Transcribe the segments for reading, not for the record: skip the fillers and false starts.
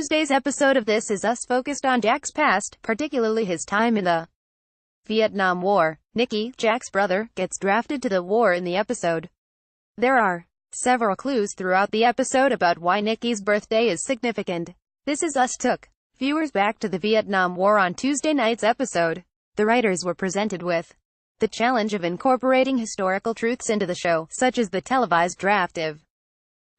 Tuesday's episode of This Is Us focused on Jack's past, particularly his time in the Vietnam War. Nicky, Jack's brother, gets drafted to the war in the episode. There are several clues throughout the episode about why Nicky's birthday is significant. This Is Us took viewers back to the Vietnam War on Tuesday night's episode. The writers were presented with the challenge of incorporating historical truths into the show, such as the televised draft of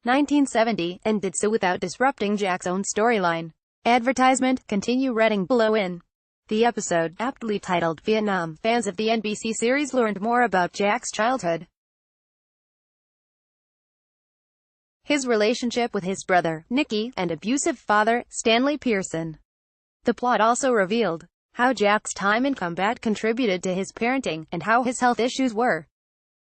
1970, and did so without disrupting Jack's own storyline. Advertisement. Continue reading below. In the episode, aptly titled Vietnam, fans of the NBC series learned more about Jack's childhood, his relationship with his brother, Nicky, and abusive father, Stanley Pearson. The plot also revealed how Jack's time in combat contributed to his parenting, and how his health issues were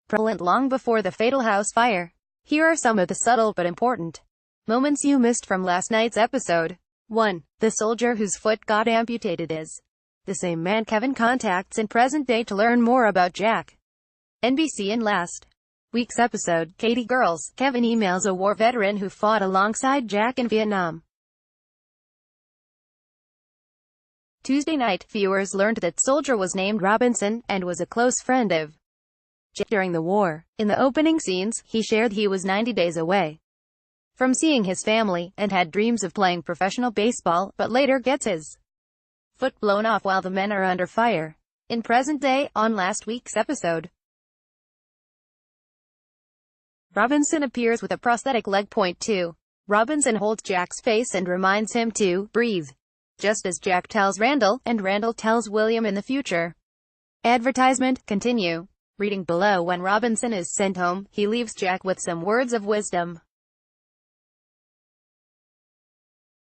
prevalent long before the fatal house fire. Here are some of the subtle but important moments you missed from last night's episode. 1. The soldier whose foot got amputated is the same man Kevin contacts in present day to learn more about Jack. NBC. In last week's episode, Katie Girls, Kevin emails a war veteran who fought alongside Jack in Vietnam. Tuesday night, viewers learned that soldier was named Robinson, and was a close friend of Jack during the war. In the opening scenes, he shared he was 90 days away from seeing his family, and had dreams of playing professional baseball, but later gets his foot blown off while the men are under fire. In present day, on last week's episode, Robinson appears with a prosthetic leg. Point 2. Robinson holds Jack's face and reminds him to breathe, just as Jack tells Randall, and Randall tells William in the future. Advertisement. Continue reading below. When Robinson is sent home, he leaves Jack with some words of wisdom.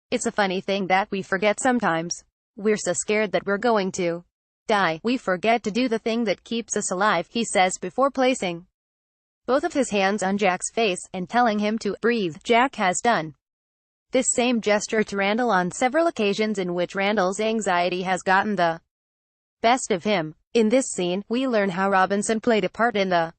It's a funny thing that we forget sometimes. We're so scared that we're going to die, we forget to do the thing that keeps us alive, he says before placing both of his hands on Jack's face, and telling him to breathe. Jack has done this same gesture to Randall on several occasions in which Randall's anxiety has gotten the best of him. In this scene, we learn how Robinson played a part in the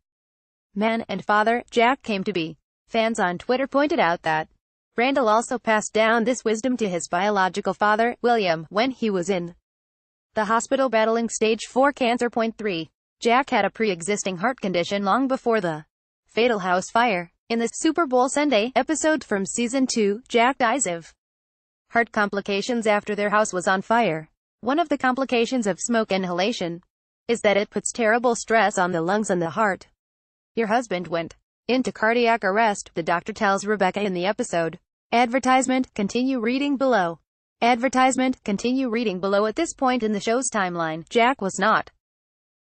man and father Jack came to be. Fans on Twitter pointed out that Randall also passed down this wisdom to his biological father, William, when he was in the hospital battling stage 4 cancer. Point 3. Jack had a pre-existing heart condition long before the fatal house fire. In the Super Bowl Sunday episode from Season 2, Jack dies of heart complications after their house was on fire. One of the complications of smoke inhalation is that it puts terrible stress on the lungs and the heart. Your husband went into cardiac arrest, the doctor tells Rebecca in the episode. Advertisement. Continue reading below. Advertisement. Continue reading below. At this point in the show's timeline, Jack was not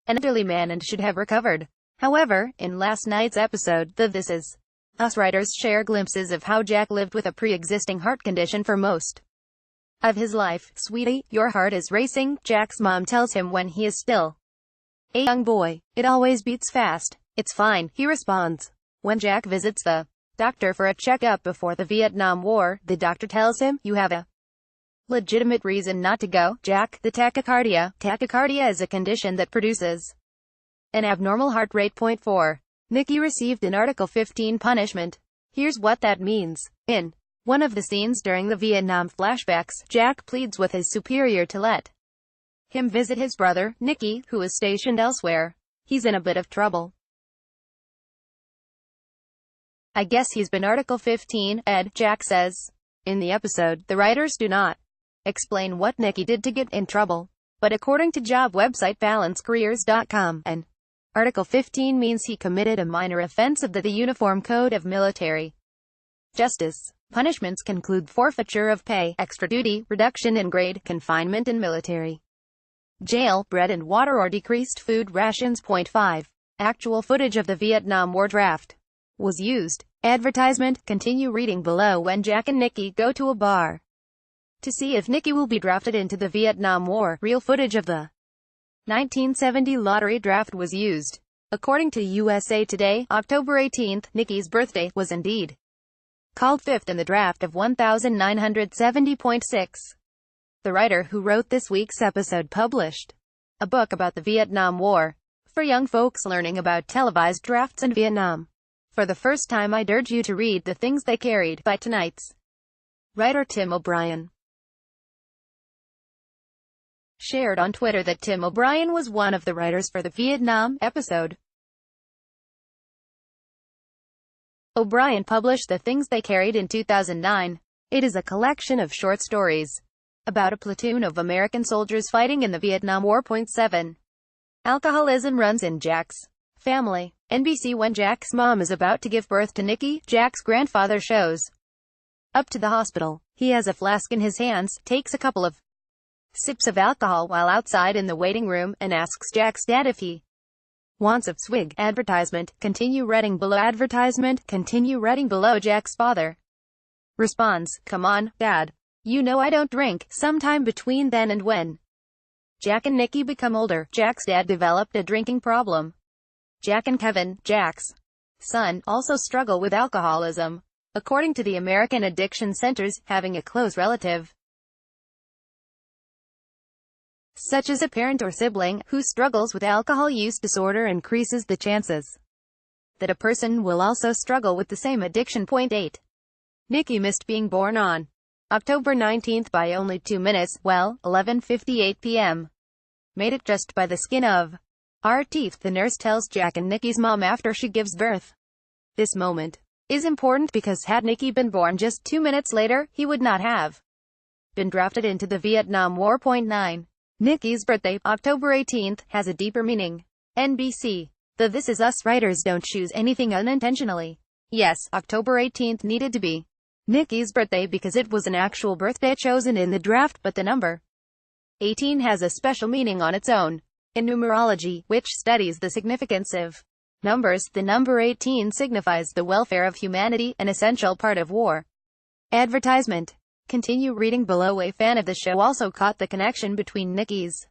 an elderly man and should have recovered. However, in last night's episode, the This Is Us writers share glimpses of how Jack lived with a pre-existing heart condition for most of his life. Sweetie, your heart is racing, Jack's mom tells him when he is still a young boy. It always beats fast. It's fine, he responds. When Jack visits the doctor for a checkup before the Vietnam War, the doctor tells him, you have a legitimate reason not to go, Jack. The tachycardia. Tachycardia is a condition that produces an abnormal heart rate. Point 4. Nicky received an Article 15 punishment. Here's what that means. In one of the scenes during the Vietnam flashbacks, Jack pleads with his superior to let him visit his brother, Nicky, who is stationed elsewhere. He's in a bit of trouble. I guess he's been Article 15, Ed, Jack says. In the episode, the writers do not explain what Nicky did to get in trouble, but according to job website balancecareers.com, an Article 15 means he committed a minor offense of the Uniform Code of Military Justice. Punishments can include forfeiture of pay, extra duty, reduction in grade, confinement in military jail, bread and water or decreased food rations. Point 5. Actual footage of the Vietnam War draft was used. Advertisement. Continue reading below. When Jack and Nicky go to a bar to see if Nicky will be drafted into the Vietnam War, real footage of the 1970 lottery draft was used. According to USA Today, October 18, Nicky's birthday, was indeed called 5th in the draft of 1970.6. The writer who wrote this week's episode published a book about the Vietnam War for young folks learning about televised drafts in Vietnam. For the first time, I'd urge you to read The Things They Carried by tonight's Writer Tim O'Brien shared on Twitter that Tim O'Brien was one of the writers for the Vietnam episode. O'Brien published The Things They Carried in 2009. It is a collection of short stories about a platoon of American soldiers fighting in the Vietnam War. 7. Alcoholism runs in Jack's family. NBC. When Jack's mom is about to give birth to Nicky, Jack's grandfather shows up to the hospital. He has a flask in his hands, takes a couple of sips of alcohol while outside in the waiting room, and asks Jack's dad if he wants a swig. Advertisement. Continue reading below. Advertisement. Continue reading below. Jack's father responds, "Come on, Dad. You know I don't drink." Sometime between then and when Jack and Nicky become older, Jack's dad developed a drinking problem. Jack and Kevin, Jack's son, also struggle with alcoholism. According to the American Addiction Centers, having a close relative, such as a parent or sibling, who struggles with alcohol use disorder increases the chances that a person will also struggle with the same addiction. 8. Nicky missed being born on October 19 by only 2 minutes, well, 11:58 p.m. Made it just by the skin of our teeth, the nurse tells Jack and Nicky's mom after she gives birth. This moment is important because had Nicky been born just 2 minutes later, he would not have been drafted into the Vietnam War. 9. Nicky's birthday, October 18, has a deeper meaning. NBC. The This Is Us writers don't choose anything unintentionally. Yes, October 18 needed to be Nicky's birthday because it was an actual birthday chosen in the draft, but the number 18 has a special meaning on its own. In numerology, which studies the significance of numbers, the number 18 signifies the welfare of humanity, an essential part of war. Advertisement. Continue reading below. A fan of the show also caught the connection between Nicky's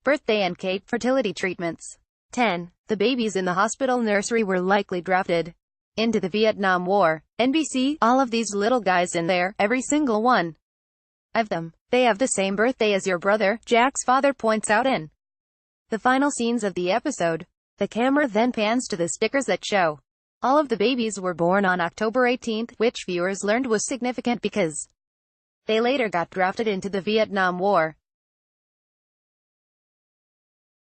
birthday and Kate fertility treatments. 10. The babies in the hospital nursery were likely drafted into the Vietnam War. NBC. All of these little guys in there, every single one of them, they have the same birthday as your brother, Jack's father points out in the final scenes of the episode. The camera then pans to the stickers that show all of the babies were born on October 18, which viewers learned was significant because they later got drafted into the Vietnam War.